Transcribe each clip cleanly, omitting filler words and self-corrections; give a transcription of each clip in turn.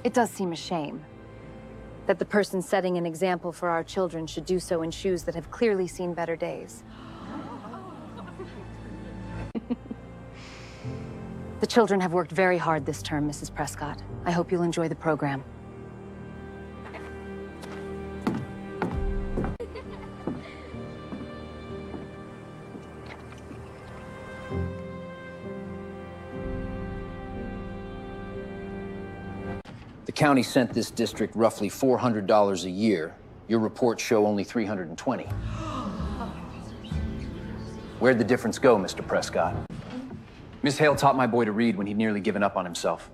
It does seem a shame that the person setting an example for our children should do so in shoes that have clearly seen better days. The children have worked very hard this term, Mrs. Prescott. I hope you'll enjoy the program. The county sent this district roughly $400 a year. Your reports show only $320. Where'd the difference go, Mr. Prescott? Miss Hale taught my boy to read when he'd nearly given up on himself.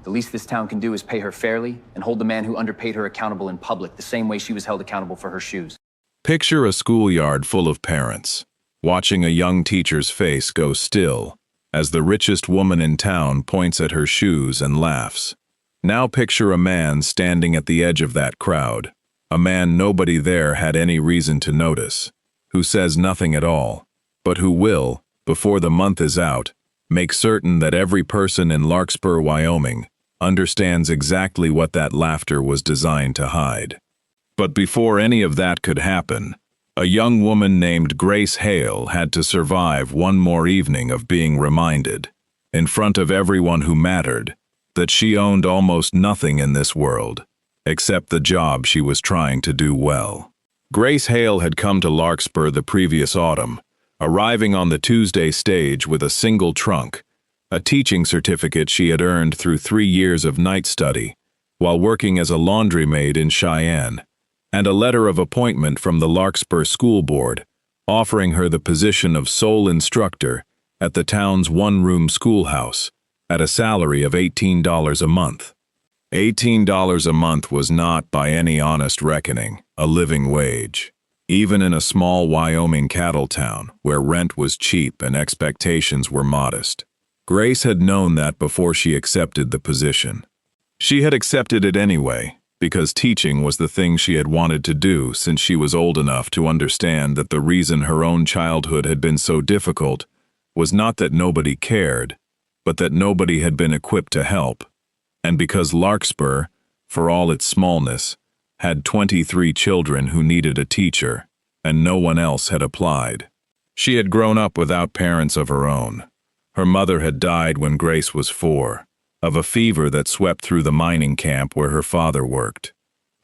The least this town can do is pay her fairly and hold the man who underpaid her accountable in public the same way she was held accountable for her shoes. Picture a schoolyard full of parents, watching a young teacher's face go still as the richest woman in town points at her shoes and laughs. Now picture a man standing at the edge of that crowd, a man nobody there had any reason to notice, who says nothing at all, but who will, before the month is out, make certain that every person in Larkspur, Wyoming, understands exactly what that laughter was designed to hide. But before any of that could happen, a young woman named Grace Hale had to survive one more evening of being reminded, in front of everyone who mattered, that she owned almost nothing in this world, except the job she was trying to do well. Grace Hale had come to Larkspur the previous autumn, arriving on the Tuesday stage with a single trunk, a teaching certificate she had earned through 3 years of night study, while working as a laundry maid in Cheyenne, and a letter of appointment from the Larkspur School Board, offering her the position of sole instructor at the town's one-room schoolhouse, at a salary of $18 a month. $18 a month was not, by any honest reckoning, a living wage. Even in a small Wyoming cattle town, where rent was cheap and expectations were modest. Grace had known that before she accepted the position. She had accepted it anyway, because teaching was the thing she had wanted to do since she was old enough to understand that the reason her own childhood had been so difficult was not that nobody cared, but that nobody had been equipped to help, and because Larkspur, for all its smallness, had 23 children who needed a teacher, and no one else had applied. She had grown up without parents of her own. Her mother had died when Grace was 4, of a fever that swept through the mining camp where her father worked,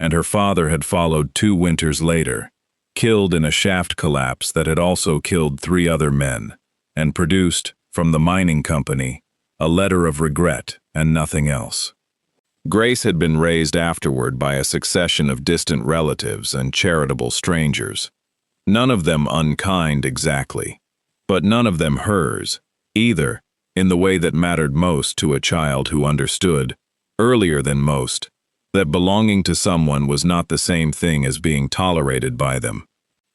and her father had followed 2 winters later, killed in a shaft collapse that had also killed 3 other men, and produced, from the mining company, a letter of regret and nothing else. Grace had been raised afterward by a succession of distant relatives and charitable strangers, none of them unkind exactly, but none of them hers, either, in the way that mattered most to a child who understood, earlier than most, that belonging to someone was not the same thing as being tolerated by them.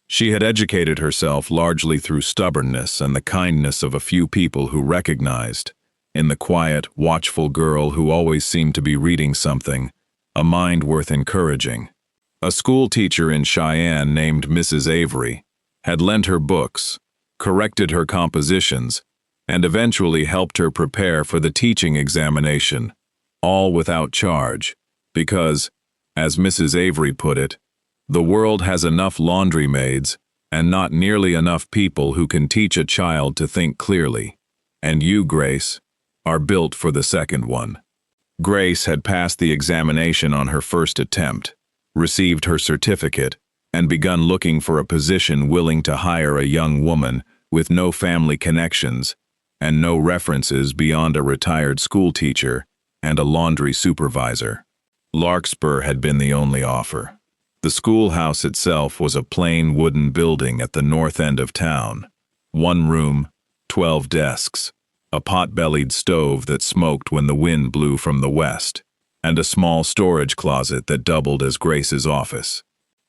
She had educated herself largely through stubbornness and the kindness of a few people who recognized, in the quiet, watchful girl who always seemed to be reading something, a mind worth encouraging. A school teacher in Cheyenne named Mrs. Avery had lent her books, corrected her compositions, and eventually helped her prepare for the teaching examination, all without charge, because, as Mrs. Avery put it, the world has enough laundry maids and not nearly enough people who can teach a child to think clearly, and you, Grace, are built for the second one. Grace had passed the examination on her first attempt, received her certificate, and begun looking for a position willing to hire a young woman with no family connections and no references beyond a retired schoolteacher and a laundry supervisor. Larkspur had been the only offer. The schoolhouse itself was a plain wooden building at the north end of town. 1 room, 12 desks, a pot-bellied stove that smoked when the wind blew from the west, and a small storage closet that doubled as Grace's office.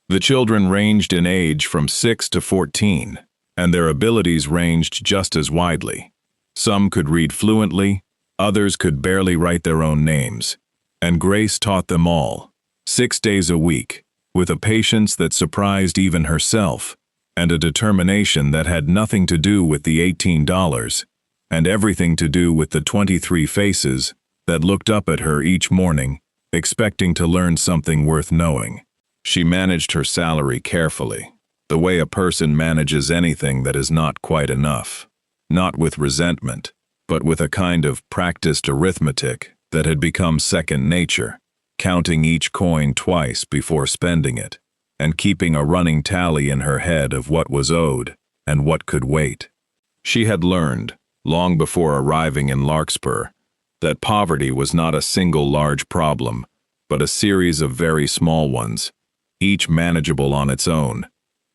The children ranged in age from 6 to 14, and their abilities ranged just as widely. Some could read fluently, others could barely write their own names, and Grace taught them all, 6 days a week, with a patience that surprised even herself, and a determination that had nothing to do with the $18, and everything to do with the 23 faces that looked up at her each morning expecting to learn something worth knowing. She managed her salary carefully, the way a person manages anything that is not quite enough. Not with resentment, but with a kind of practiced arithmetic that had become second nature, counting each coin twice before spending it, and keeping a running tally in her head of what was owed and what could wait. She had learned, long before arriving in Larkspur, that poverty was not a single large problem, but a series of very small ones, each manageable on its own,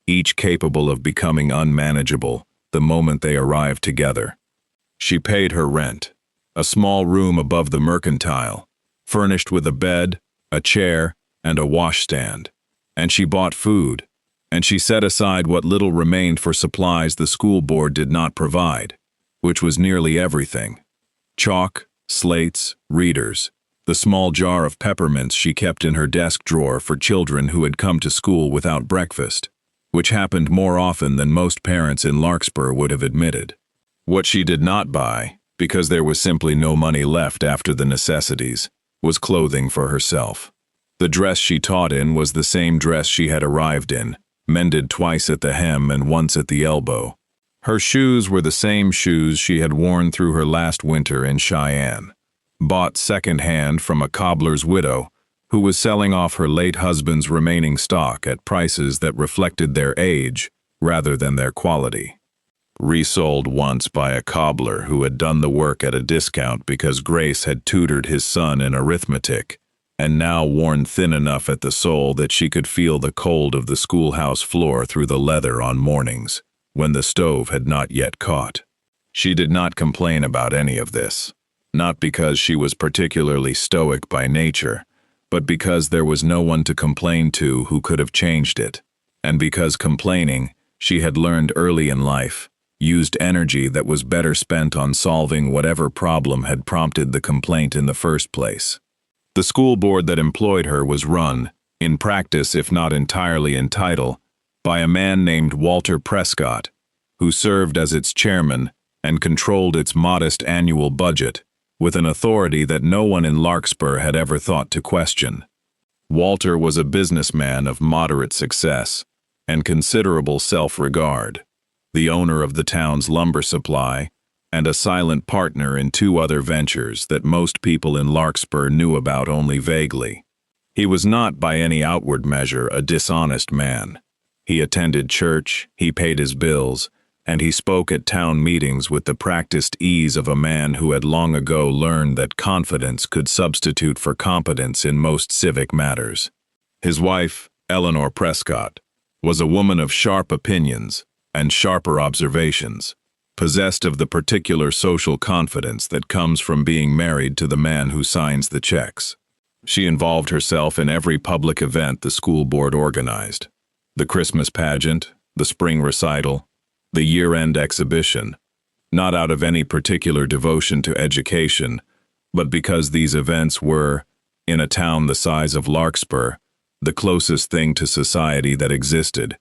each capable of becoming unmanageable the moment they arrived together. She paid her rent, a small room above the mercantile, furnished with a bed, a chair, and a washstand. And she bought food, and she set aside what little remained for supplies the school board did not provide, which was nearly everything. Chalk, slates, readers, the small jar of peppermints she kept in her desk drawer for children who had come to school without breakfast, which happened more often than most parents in Larkspur would have admitted. What she did not buy, because there was simply no money left after the necessities, was clothing for herself. The dress she taught in was the same dress she had arrived in, mended twice at the hem and once at the elbow. Her shoes were the same shoes she had worn through her last winter in Cheyenne, bought second-hand from a cobbler's widow who was selling off her late husband's remaining stock at prices that reflected their age rather than their quality. Resold once by a cobbler who had done the work at a discount because Grace had tutored his son in arithmetic, and now worn thin enough at the sole that she could feel the cold of the schoolhouse floor through the leather on mornings, when the stove had not yet caught. She did not complain about any of this, not because she was particularly stoic by nature, but because there was no one to complain to who could have changed it, and because complaining, she had learned early in life, used energy that was better spent on solving whatever problem had prompted the complaint in the first place. The school board that employed her was run, in practice if not entirely in title, by a man named Walter Prescott, who served as its chairman and controlled its modest annual budget with an authority that no one in Larkspur had ever thought to question. Walter was a businessman of moderate success and considerable self-regard, the owner of the town's lumber supply, and a silent partner in two other ventures that most people in Larkspur knew about only vaguely. He was not by any outward measure a dishonest man. He attended church, he paid his bills, and he spoke at town meetings with the practiced ease of a man who had long ago learned that confidence could substitute for competence in most civic matters. His wife, Eleanor Prescott, was a woman of sharp opinions and sharper observations, possessed of the particular social confidence that comes from being married to the man who signs the checks. She involved herself in every public event the school board organized: the Christmas pageant, the spring recital, the year-end exhibition, not out of any particular devotion to education, but because these events were, in a town the size of Larkspur, the closest thing to society that existed,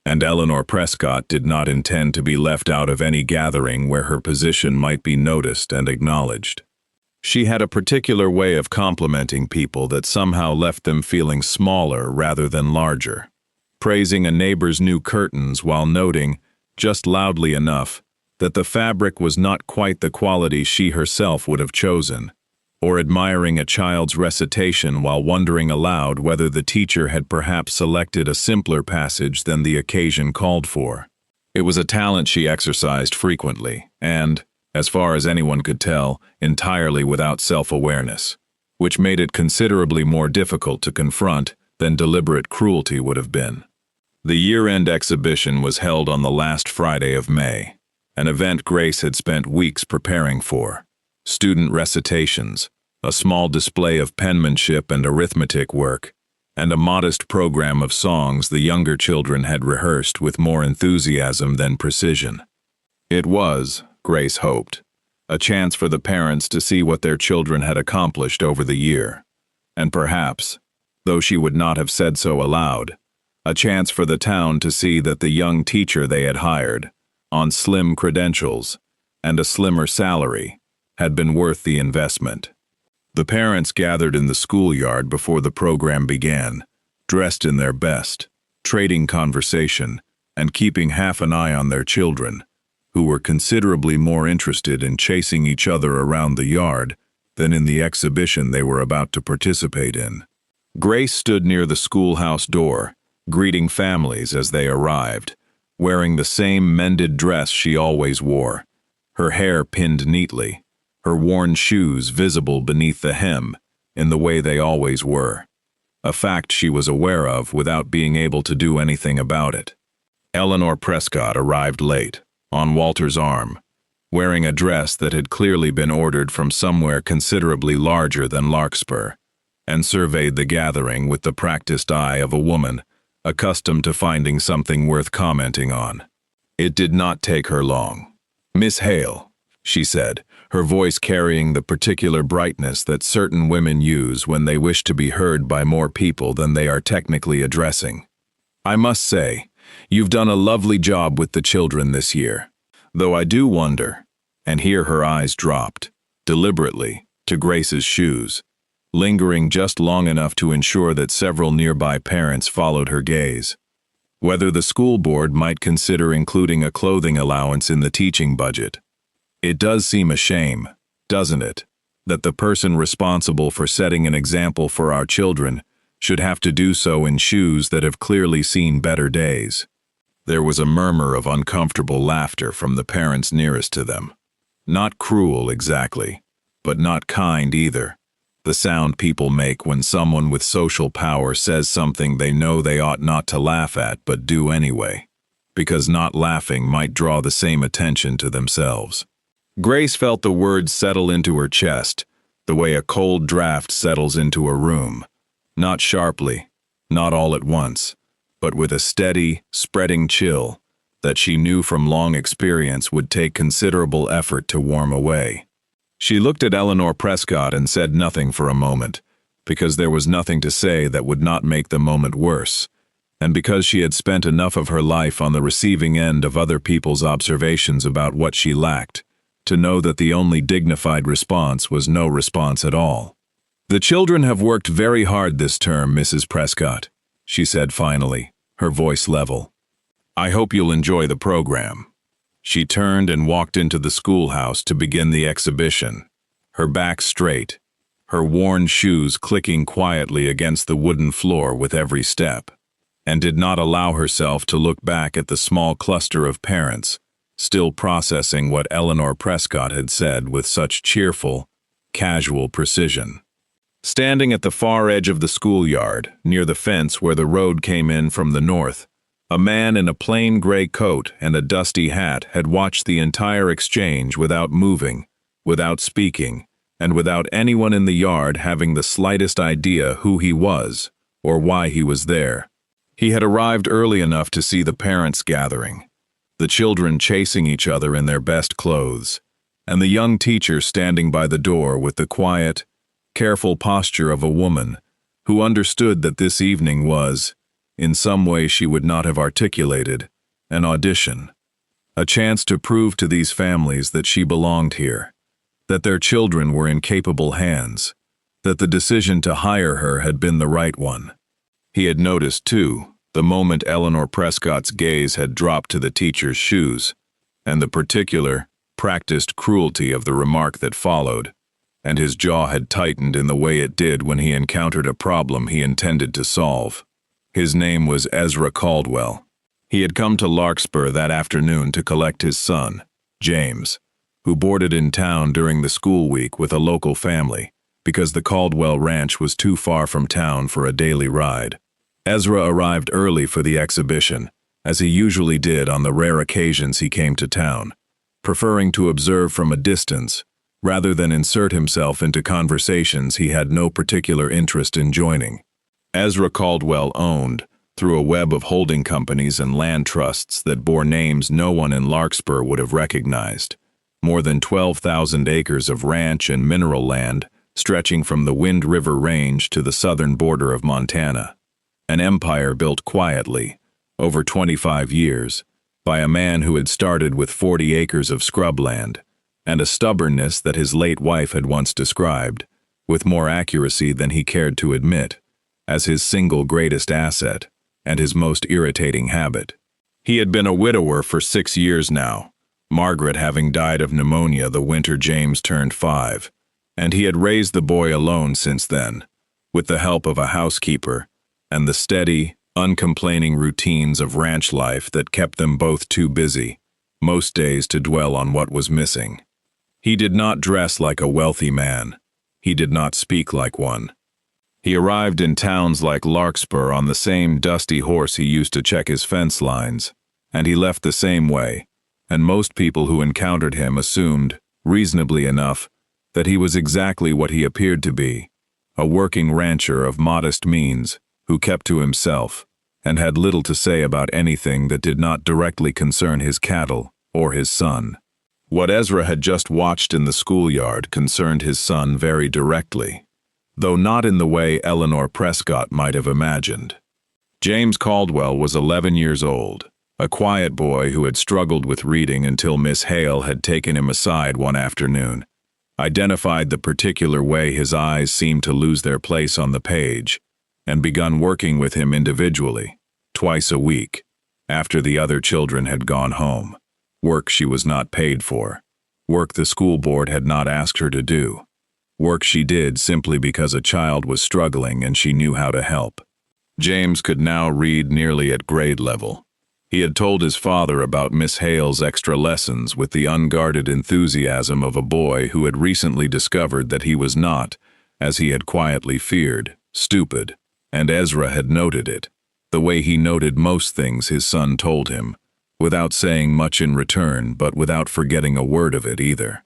and Eleanor Prescott did not intend to be left out of any gathering where her position might be noticed and acknowledged. She had a particular way of complimenting people that somehow left them feeling smaller rather than larger, praising a neighbor's new curtains while noting, just loudly enough, that the fabric was not quite the quality she herself would have chosen, or admiring a child's recitation while wondering aloud whether the teacher had perhaps selected a simpler passage than the occasion called for. It was a talent she exercised frequently, and, as far as anyone could tell, entirely without self-awareness, which made it considerably more difficult to confront than deliberate cruelty would have been. The year-end exhibition was held on the last Friday of May, an event Grace had spent weeks preparing for. Student recitations, a small display of penmanship and arithmetic work, and a modest program of songs the younger children had rehearsed with more enthusiasm than precision. It was, Grace hoped, a chance for the parents to see what their children had accomplished over the year, and perhaps, though she would not have said so aloud, a chance for the town to see that the young teacher they had hired, on slim credentials and a slimmer salary, had been worth the investment. The parents gathered in the schoolyard before the program began, dressed in their best, trading conversation, and keeping half an eye on their children, who were considerably more interested in chasing each other around the yard than in the exhibition they were about to participate in. Grace stood near the schoolhouse door, greeting families as they arrived, wearing the same mended dress she always wore, her hair pinned neatly, her worn shoes visible beneath the hem, in the way they always were, a fact she was aware of without being able to do anything about it. Eleanor Prescott arrived late, on Walter's arm, wearing a dress that had clearly been ordered from somewhere considerably larger than Larkspur, and surveyed the gathering with the practiced eye of a woman accustomed to finding something worth commenting on. It did not take her long. "Miss Hale," she said, her voice carrying the particular brightness that certain women use when they wish to be heard by more people than they are technically addressing. "I must say, you've done a lovely job with the children this year. Though I do wonder," and here her eyes dropped, deliberately, to Grace's shoes, lingering just long enough to ensure that several nearby parents followed her gaze, "whether the school board might consider including a clothing allowance in the teaching budget. It does seem a shame, doesn't it, that the person responsible for setting an example for our children should have to do so in shoes that have clearly seen better days." There was a murmur of uncomfortable laughter from the parents nearest to them. Not cruel exactly, but not kind either. The sound people make when someone with social power says something they know they ought not to laugh at but do anyway, because not laughing might draw the same attention to themselves. Grace felt the words settle into her chest, the way a cold draft settles into a room, not sharply, not all at once, but with a steady, spreading chill that she knew from long experience would take considerable effort to warm away. She looked at Eleanor Prescott and said nothing for a moment, because there was nothing to say that would not make the moment worse, and because she had spent enough of her life on the receiving end of other people's observations about what she lacked, to know that the only dignified response was no response at all. "The children have worked very hard this term, Mrs. Prescott," she said finally, her voice level. "I hope you'll enjoy the program." She turned and walked into the schoolhouse to begin the exhibition, her back straight, her worn shoes clicking quietly against the wooden floor with every step, and did not allow herself to look back at the small cluster of parents, still processing what Eleanor Prescott had said with such cheerful, casual precision. Standing at the far edge of the schoolyard, near the fence where the road came in from the north, a man in a plain gray coat and a dusty hat had watched the entire exchange without moving, without speaking, and without anyone in the yard having the slightest idea who he was or why he was there. He had arrived early enough to see the parents gathering, the children chasing each other in their best clothes, and the young teacher standing by the door with the quiet, careful posture of a woman who understood that this evening was, in some way she would not have articulated, an audition, a chance to prove to these families that she belonged here, that their children were in capable hands, that the decision to hire her had been the right one. He had noticed, too, the moment Eleanor Prescott's gaze had dropped to the teacher's shoes, and the particular, practiced cruelty of the remark that followed, and his jaw had tightened in the way it did when he encountered a problem he intended to solve. His name was Ezra Caldwell. He had come to Larkspur that afternoon to collect his son, James, who boarded in town during the school week with a local family, because the Caldwell ranch was too far from town for a daily ride. Ezra arrived early for the exhibition, as he usually did on the rare occasions he came to town, preferring to observe from a distance, rather than insert himself into conversations he had no particular interest in joining. Ezra Caldwell owned, through a web of holding companies and land trusts that bore names no one in Larkspur would have recognized, more than 12,000 acres of ranch and mineral land stretching from the Wind River Range to the southern border of Montana. An empire built quietly, over 25 years, by a man who had started with 40 acres of scrubland, and a stubbornness that his late wife had once described, with more accuracy than he cared to admit, as his single greatest asset and his most irritating habit. He had been a widower for 6 years now, Margaret having died of pneumonia the winter James turned 5, and he had raised the boy alone since then, with the help of a housekeeper and the steady, uncomplaining routines of ranch life that kept them both too busy, most days, to dwell on what was missing. He did not dress like a wealthy man. He did not speak like one. He arrived in towns like Larkspur on the same dusty horse he used to check his fence lines, and he left the same way, and most people who encountered him assumed, reasonably enough, that he was exactly what he appeared to be, a working rancher of modest means who kept to himself and had little to say about anything that did not directly concern his cattle or his son. What Ezra had just watched in the schoolyard concerned his son very directly, though not in the way Eleanor Prescott might have imagined. James Caldwell was 11 years old, a quiet boy who had struggled with reading until Miss Hale had taken him aside one afternoon, identified the particular way his eyes seemed to lose their place on the page, and begun working with him individually, twice a week, after the other children had gone home. Work she was not paid for. Work the school board had not asked her to do. Work she did simply because a child was struggling and she knew how to help. James could now read nearly at grade level. He had told his father about Miss Hale's extra lessons with the unguarded enthusiasm of a boy who had recently discovered that he was not, as he had quietly feared, stupid, and Ezra had noted it, the way he noted most things his son told him, without saying much in return but without forgetting a word of it either.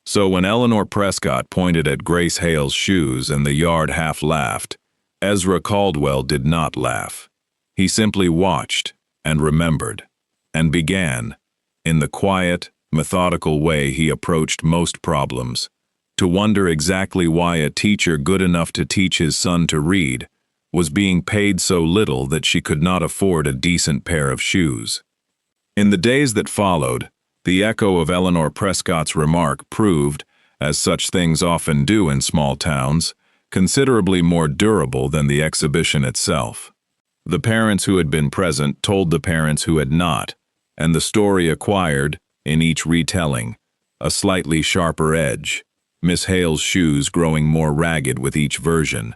So when Eleanor Prescott pointed at Grace Hale's shoes and the yard half laughed, Ezra Caldwell did not laugh. He simply watched and remembered, and began, in the quiet, methodical way he approached most problems, to wonder exactly why a teacher good enough to teach his son to read was being paid so little that she could not afford a decent pair of shoes. In the days that followed, the echo of Eleanor Prescott's remark proved, as such things often do in small towns, considerably more durable than the exhibition itself. The parents who had been present told the parents who had not, and the story acquired, in each retelling, a slightly sharper edge, Miss Hale's shoes growing more ragged with each version,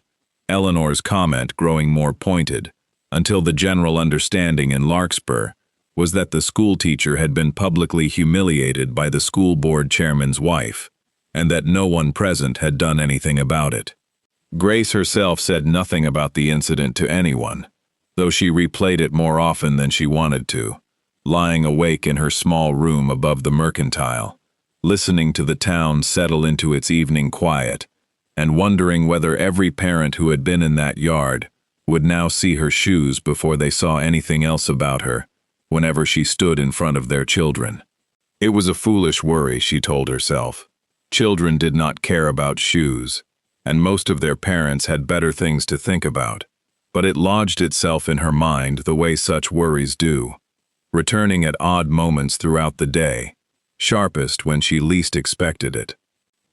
Eleanor's comment growing more pointed, until the general understanding in Larkspur was that the schoolteacher had been publicly humiliated by the school board chairman's wife, and that no one present had done anything about it. Grace herself said nothing about the incident to anyone, though she replayed it more often than she wanted to, lying awake in her small room above the mercantile, listening to the town settle into its evening quiet, and wondering whether every parent who had been in that yard would now see her shoes before they saw anything else about her, whenever she stood in front of their children. It was a foolish worry, she told herself. Children did not care about shoes, and most of their parents had better things to think about, but it lodged itself in her mind the way such worries do, returning at odd moments throughout the day, sharpest when she least expected it.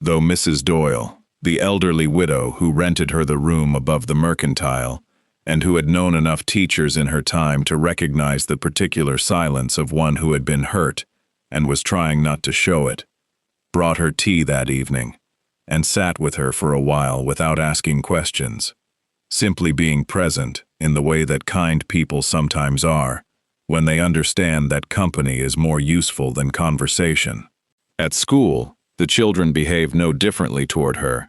Though Mrs. Doyle, the elderly widow who rented her the room above the mercantile, and who had known enough teachers in her time to recognize the particular silence of one who had been hurt and was trying not to show it, brought her tea that evening, and sat with her for a while without asking questions, simply being present in the way that kind people sometimes are, when they understand that company is more useful than conversation. At school, the children behaved no differently toward her.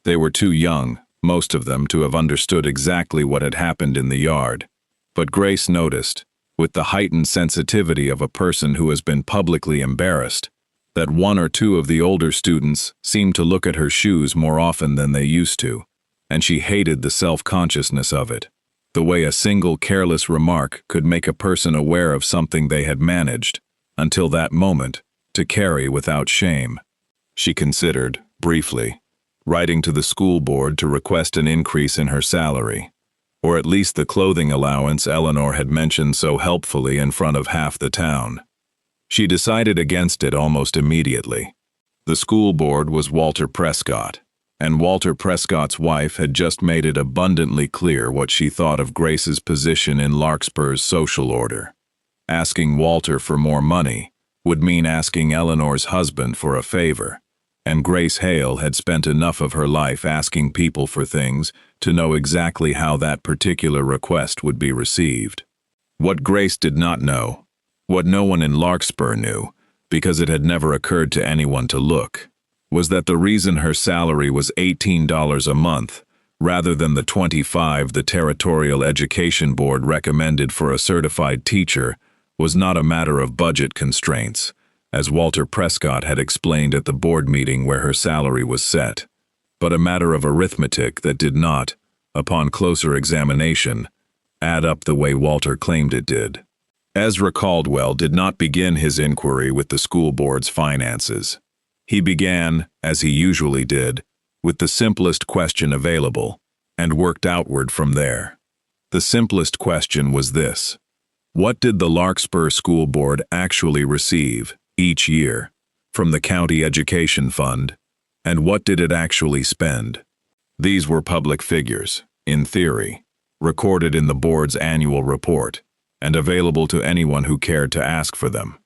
They were too young, most of them, to have understood exactly what had happened in the yard, but Grace noticed, with the heightened sensitivity of a person who has been publicly embarrassed, that one or two of the older students seemed to look at her shoes more often than they used to, and she hated the self-consciousness of it, the way a single careless remark could make a person aware of something they had managed, until that moment, to carry without shame. She considered, briefly, writing to the school board to request an increase in her salary, or at least the clothing allowance Eleanor had mentioned so helpfully in front of half the town. She decided against it almost immediately. The school board was Walter Prescott, and Walter Prescott's wife had just made it abundantly clear what she thought of Grace's position in Larkspur's social order. Asking Walter for more money would mean asking Eleanor's husband for a favor, and Grace Hale had spent enough of her life asking people for things to know exactly how that particular request would be received. What Grace did not know, what no one in Larkspur knew, because it had never occurred to anyone to look, was that the reason her salary was $18 a month, rather than the $25 the Territorial Education Board recommended for a certified teacher, was not a matter of budget constraints, as Walter Prescott had explained at the board meeting where her salary was set, but a matter of arithmetic that did not, upon closer examination, add up the way Walter claimed it did. Ezra Caldwell did not begin his inquiry with the school board's finances. He began, as he usually did, with the simplest question available, and worked outward from there. The simplest question was this: what did the Larkspur School Board actually receive, each year, from the County Education Fund, and what did it actually spend? These were public figures, in theory, recorded in the board's annual report, and available to anyone who cared to ask for them.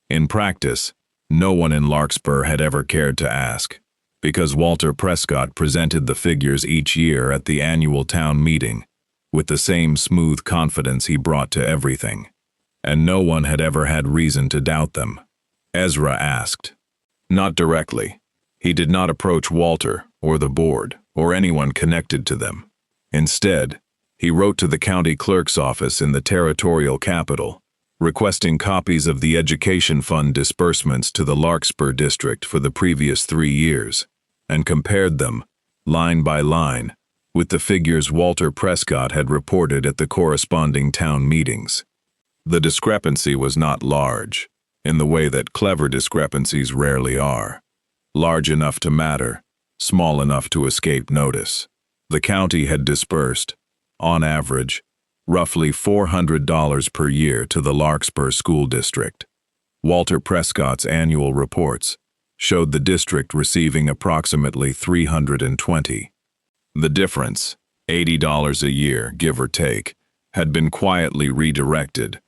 In practice, no one in Larkspur had ever cared to ask, because Walter Prescott presented the figures each year at the annual town meeting, with the same smooth confidence he brought to everything, and no one had ever had reason to doubt them. Ezra asked. Not directly. He did not approach Walter, or the board, or anyone connected to them. Instead, he wrote to the county clerk's office in the territorial capital, requesting copies of the Education Fund disbursements to the Larkspur district for the previous 3 years, and compared them, line by line, with the figures Walter Prescott had reported at the corresponding town meetings. The discrepancy was not large, in the way that clever discrepancies rarely are. Large enough to matter, small enough to escape notice. The county had disbursed, on average, roughly $400 per year to the Larkspur School District. Walter Prescott's annual reports showed the district receiving approximately $320. The difference, $80 a year, give or take, had been quietly redirected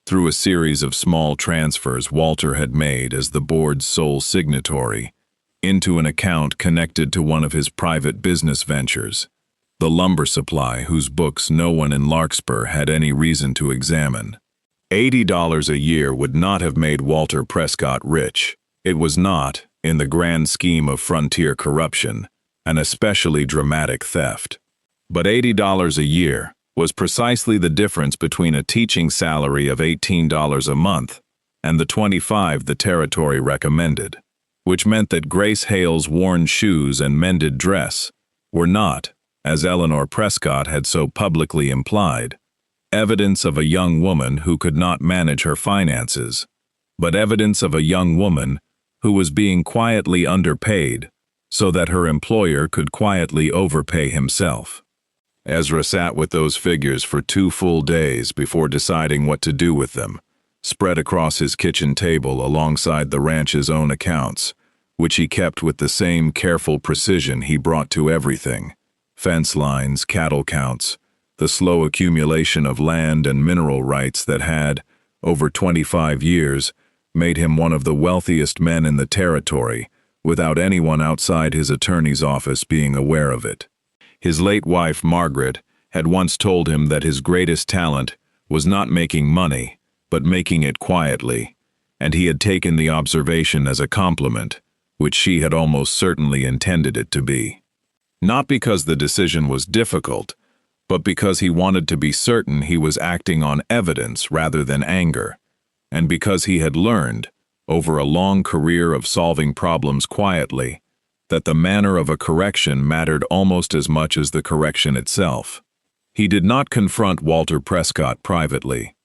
through a series of small transfers Walter had made as the board's sole signatory into an account connected to one of his private business ventures, the lumber supply whose books no one in Larkspur had any reason to examine. $80 a year would not have made Walter Prescott rich. It was not, in the grand scheme of frontier corruption, an especially dramatic theft. But $80 a year was precisely the difference between a teaching salary of $18 a month and the $25 the territory recommended, which meant that Grace Hale's worn shoes and mended dress were not, as Eleanor Prescott had so publicly implied, evidence of a young woman who could not manage her finances, but evidence of a young woman who was being quietly underpaid so that her employer could quietly overpay himself. Ezra sat with those figures for 2 full days before deciding what to do with them, spread across his kitchen table alongside the ranch's own accounts, which he kept with the same careful precision he brought to everything: fence lines, cattle counts, the slow accumulation of land and mineral rights that had, over 25 years, made him one of the wealthiest men in the territory, without anyone outside his attorney's office being aware of it. His late wife, Margaret, had once told him that his greatest talent was not making money, but making it quietly, and he had taken the observation as a compliment, which she had almost certainly intended it to be. Not because the decision was difficult, but because he wanted to be certain he was acting on evidence rather than anger, and because he had learned, over a long career of solving problems quietly, that the manner of a correction mattered almost as much as the correction itself. He did not confront Walter Prescott privately.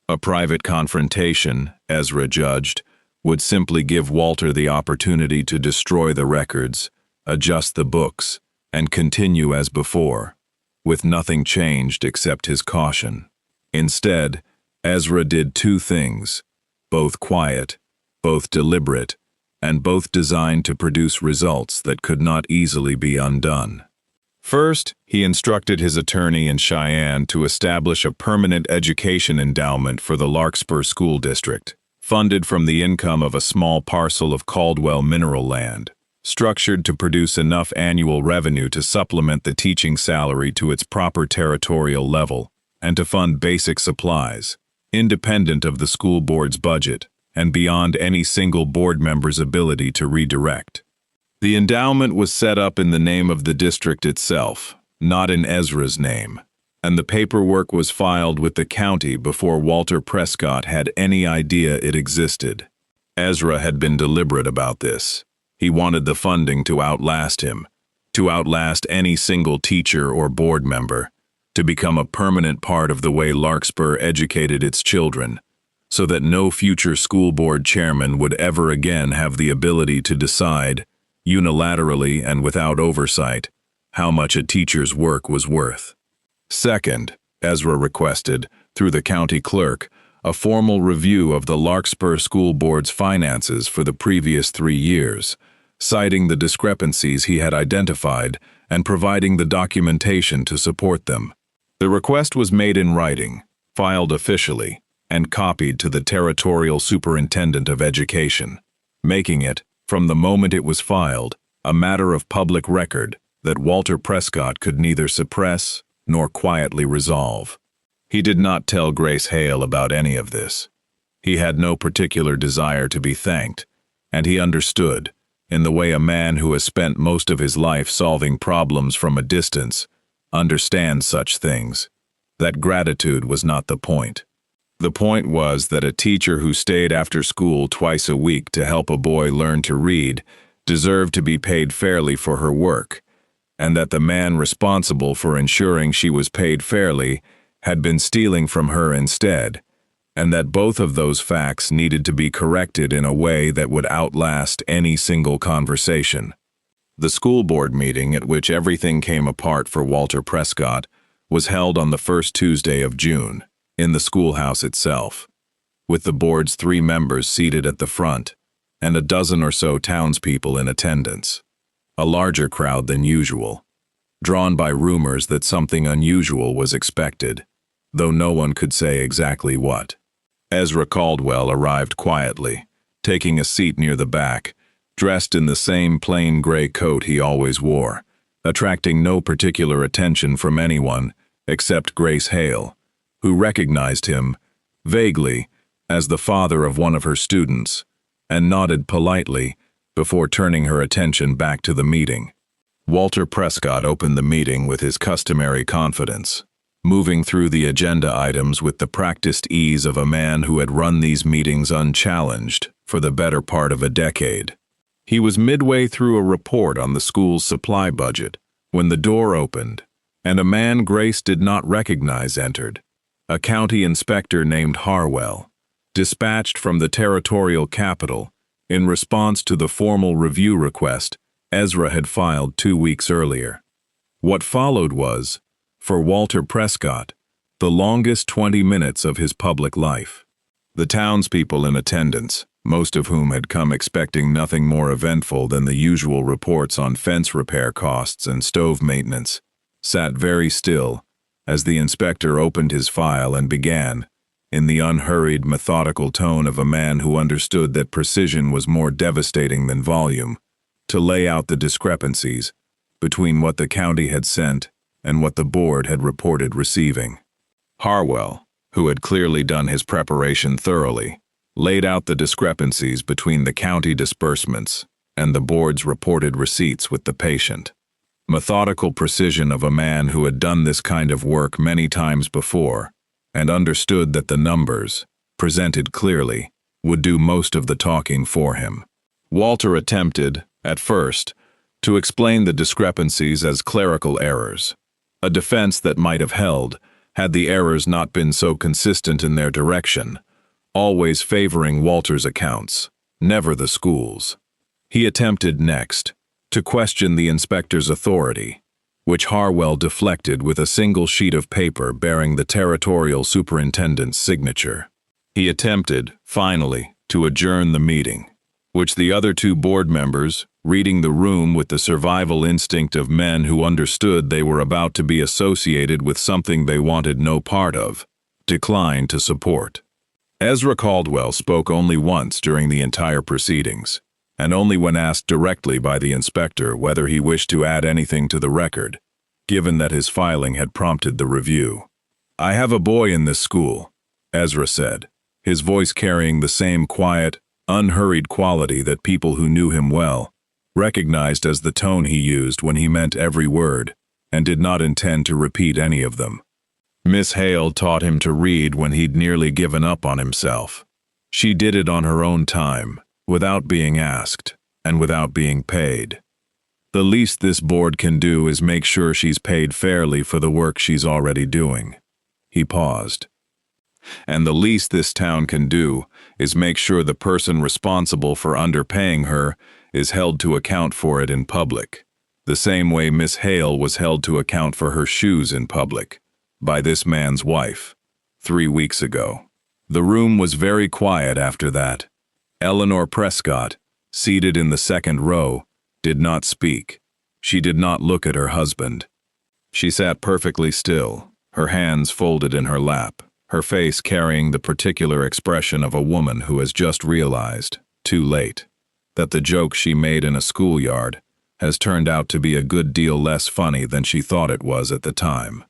A private confrontation, Ezra judged, would simply give Walter the opportunity to destroy the records, adjust the books, and continue as before, with nothing changed except his caution. Instead, Ezra did 2 things, both quiet, both deliberate, and both designed to produce results that could not easily be undone. First, he instructed his attorney in Cheyenne to establish a permanent education endowment for the Larkspur School District, funded from the income of a small parcel of Caldwell mineral land, structured to produce enough annual revenue to supplement the teaching salary to its proper territorial level and to fund basic supplies, independent of the school board's budget and beyond any single board member's ability to redirect. The endowment was set up in the name of the district itself, not in Ezra's name, and the paperwork was filed with the county before Walter Prescott had any idea it existed. Ezra had been deliberate about this. He wanted the funding to outlast him, to outlast any single teacher or board member, to become a permanent part of the way Larkspur educated its children, so that no future school board chairman would ever again have the ability to decide, unilaterally and without oversight, how much a teacher's work was worth. Second, Ezra requested, through the county clerk, a formal review of the Larkspur School Board's finances for the previous 3 years, citing the discrepancies he had identified and providing the documentation to support them. The request was made in writing, filed officially, and copied to the Territorial Superintendent of Education, making it, from the moment it was filed, a matter of public record that Walter Prescott could neither suppress nor quietly resolve. He did not tell Grace Hale about any of this. He had no particular desire to be thanked, and he understood, in the way a man who has spent most of his life solving problems from a distance understands such things, that gratitude was not the point. The point was that a teacher who stayed after school twice a week to help a boy learn to read deserved to be paid fairly for her work, and that the man responsible for ensuring she was paid fairly had been stealing from her instead, and that both of those facts needed to be corrected in a way that would outlast any single conversation. The school board meeting at which everything came apart for Walter Prescott was held on the first Tuesday of June, in the schoolhouse itself, with the board's 3 members seated at the front and a dozen or so townspeople in attendance, a larger crowd than usual, drawn by rumors that something unusual was expected, though no one could say exactly what. Ezra Caldwell arrived quietly, taking a seat near the back, dressed in the same plain gray coat he always wore, attracting no particular attention from anyone except Grace Hale, who recognized him, vaguely, as the father of one of her students, and nodded politely before turning her attention back to the meeting. Walter Prescott opened the meeting with his customary confidence, moving through the agenda items with the practiced ease of a man who had run these meetings unchallenged for the better part of a decade. He was midway through a report on the school's supply budget when the door opened, and a man Grace did not recognize entered. A county inspector named Harwell, dispatched from the territorial capital in response to the formal review request Ezra had filed 2 weeks earlier. What followed was, for Walter Prescott, the longest 20 minutes of his public life. The townspeople in attendance, most of whom had come expecting nothing more eventful than the usual reports on fence repair costs and stove maintenance, sat very still as the inspector opened his file and began, in the unhurried, methodical tone of a man who understood that precision was more devastating than volume, to lay out the discrepancies between what the county had sent and what the board had reported receiving. Harwell, who had clearly done his preparation thoroughly, laid out the discrepancies between the county disbursements and the board's reported receipts with the patient. Methodical precision of a man who had done this kind of work many times before and understood that the numbers, presented clearly, would do most of the talking for him. Walter attempted, at first, to explain the discrepancies as clerical errors, a defense that might have held had the errors not been so consistent in their direction, always favoring Walter's accounts, never the school's. He attempted next to question the inspector's authority, which Harwell deflected with a single sheet of paper bearing the territorial superintendent's signature. He attempted, finally, to adjourn the meeting, which the other two board members, reading the room with the survival instinct of men who understood they were about to be associated with something they wanted no part of, declined to support. Ezra Caldwell spoke only once during the entire proceedings, and only when asked directly by the inspector whether he wished to add anything to the record, given that his filing had prompted the review. "I have a boy in this school," Ezra said, his voice carrying the same quiet, unhurried quality that people who knew him well recognized as the tone he used when he meant every word and did not intend to repeat any of them. Miss Hale taught him to read when he'd nearly given up on himself. She did it on her own time, without being asked, and without being paid. The least this board can do is make sure she's paid fairly for the work she's already doing. He paused. And the least this town can do is make sure the person responsible for underpaying her is held to account for it in public, the same way Miss Hale was held to account for her shoes in public, by this man's wife, 3 weeks ago. The room was very quiet after that. Eleanor Prescott, seated in the second row, did not speak. She did not look at her husband. She sat perfectly still, her hands folded in her lap, her face carrying the particular expression of a woman who has just realized, too late, that the joke she made in a schoolyard has turned out to be a good deal less funny than she thought it was at the time.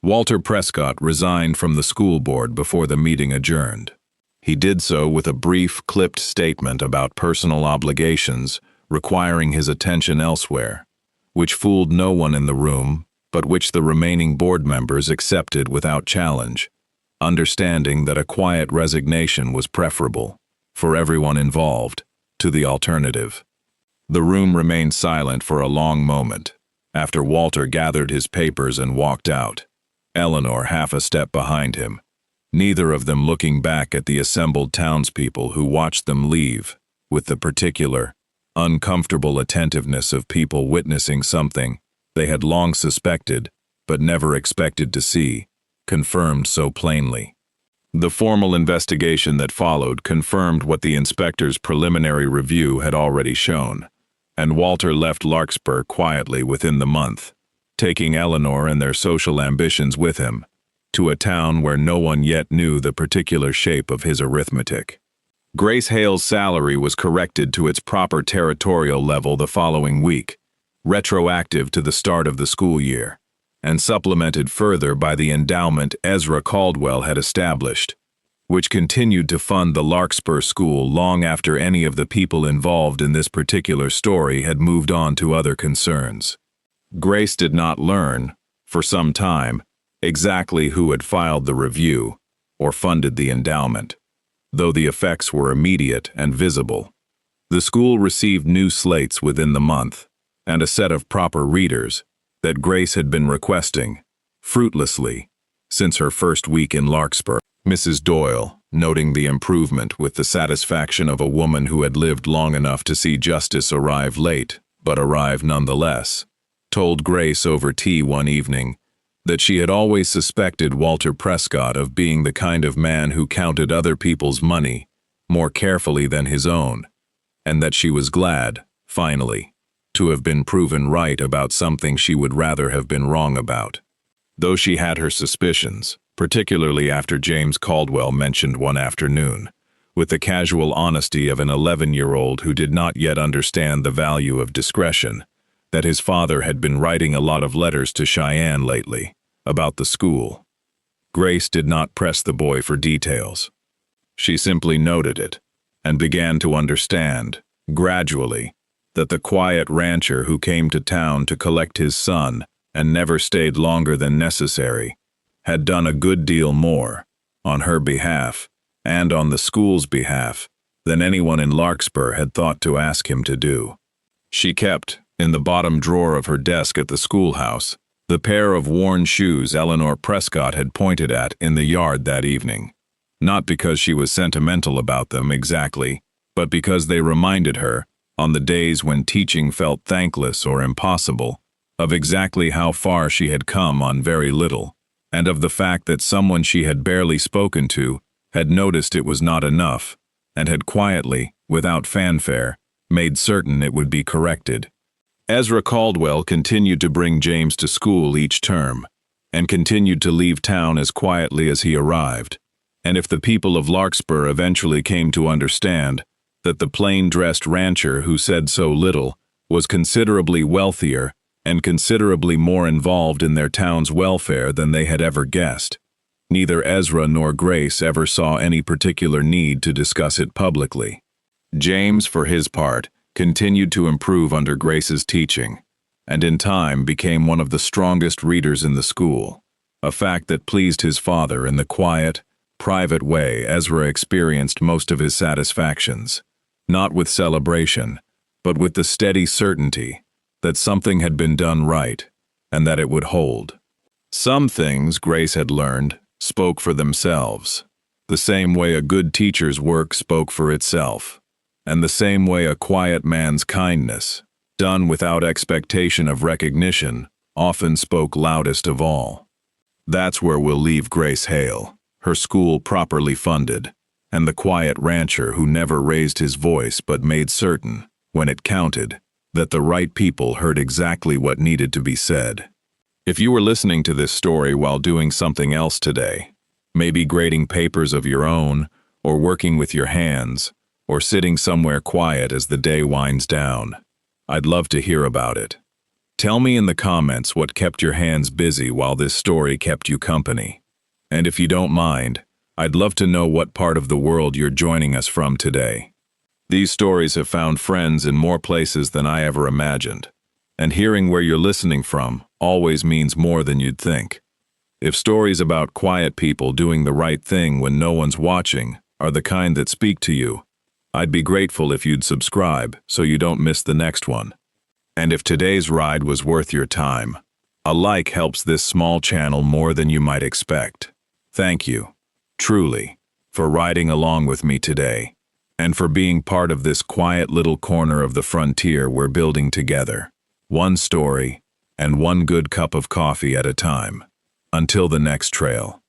Walter Prescott resigned from the school board before the meeting adjourned. He did so with a brief, clipped statement about personal obligations requiring his attention elsewhere, which fooled no one in the room, but which the remaining board members accepted without challenge, understanding that a quiet resignation was preferable, for everyone involved, to the alternative. The room remained silent for a long moment, after Walter gathered his papers and walked out, Eleanor half a step behind him, neither of them looking back at the assembled townspeople who watched them leave, with the particular, uncomfortable attentiveness of people witnessing something they had long suspected but never expected to see, confirmed so plainly. The formal investigation that followed confirmed what the inspector's preliminary review had already shown, and Walter left Larkspur quietly within the month, taking Eleanor and their social ambitions with him, to a town where no one yet knew the particular shape of his arithmetic. Grace Hale's salary was corrected to its proper territorial level the following week, retroactive to the start of the school year, and supplemented further by the endowment Ezra Caldwell had established, which continued to fund the Larkspur School long after any of the people involved in this particular story had moved on to other concerns. Grace did not learn, for some time, exactly who had filed the review or funded the endowment, though the effects were immediate and visible. The school received new slates within the month, and a set of proper readers that Grace had been requesting, fruitlessly, since her first week in Larkspur. Mrs. Doyle, noting the improvement with the satisfaction of a woman who had lived long enough to see justice arrive late, but arrive nonetheless, told Grace over tea one evening that she had always suspected Walter Prescott of being the kind of man who counted other people's money more carefully than his own, and that she was glad, finally, to have been proven right about something she would rather have been wrong about. Though she had her suspicions, particularly after James Caldwell mentioned one afternoon, with the casual honesty of an 11-year-old who did not yet understand the value of discretion, that his father had been writing a lot of letters to Cheyenne lately, about the school. Grace did not press the boy for details. She simply noted it, and began to understand, gradually, that the quiet rancher who came to town to collect his son and never stayed longer than necessary, had done a good deal more, on her behalf, and on the school's behalf, than anyone in Larkspur had thought to ask him to do. She kept, in the bottom drawer of her desk at the schoolhouse, the pair of worn shoes Eleanor Prescott had pointed at in the yard that evening, not because she was sentimental about them exactly, but because they reminded her, on the days when teaching felt thankless or impossible, of exactly how far she had come on very little, and of the fact that someone she had barely spoken to had noticed it was not enough, and had quietly, without fanfare, made certain it would be corrected. Ezra Caldwell continued to bring James to school each term, and continued to leave town as quietly as he arrived. And if the people of Larkspur eventually came to understand that the plain-dressed rancher who said so little was considerably wealthier and considerably more involved in their town's welfare than they had ever guessed, neither Ezra nor Grace ever saw any particular need to discuss it publicly. James, for his part, continued to improve under Grace's teaching, and in time became one of the strongest readers in the school, a fact that pleased his father in the quiet, private way Ezra experienced most of his satisfactions, not with celebration, but with the steady certainty that something had been done right and that it would hold. Some things, Grace had learned, spoke for themselves, the same way a good teacher's work spoke for itself, and the same way a quiet man's kindness, done without expectation of recognition, often spoke loudest of all. That's where we'll leave Grace Hale, her school properly funded, and the quiet rancher who never raised his voice but made certain, when it counted, that the right people heard exactly what needed to be said. If you were listening to this story while doing something else today, maybe grading papers of your own, or working with your hands, or sitting somewhere quiet as the day winds down, I'd love to hear about it. Tell me in the comments what kept your hands busy while this story kept you company. And if you don't mind, I'd love to know what part of the world you're joining us from today. These stories have found friends in more places than I ever imagined, and hearing where you're listening from always means more than you'd think. If stories about quiet people doing the right thing when no one's watching are the kind that speak to you, I'd be grateful if you'd subscribe so you don't miss the next one. And if today's ride was worth your time, a like helps this small channel more than you might expect. Thank you, truly, for riding along with me today, and for being part of this quiet little corner of the frontier we're building together, one story and one good cup of coffee at a time. Until the next trail.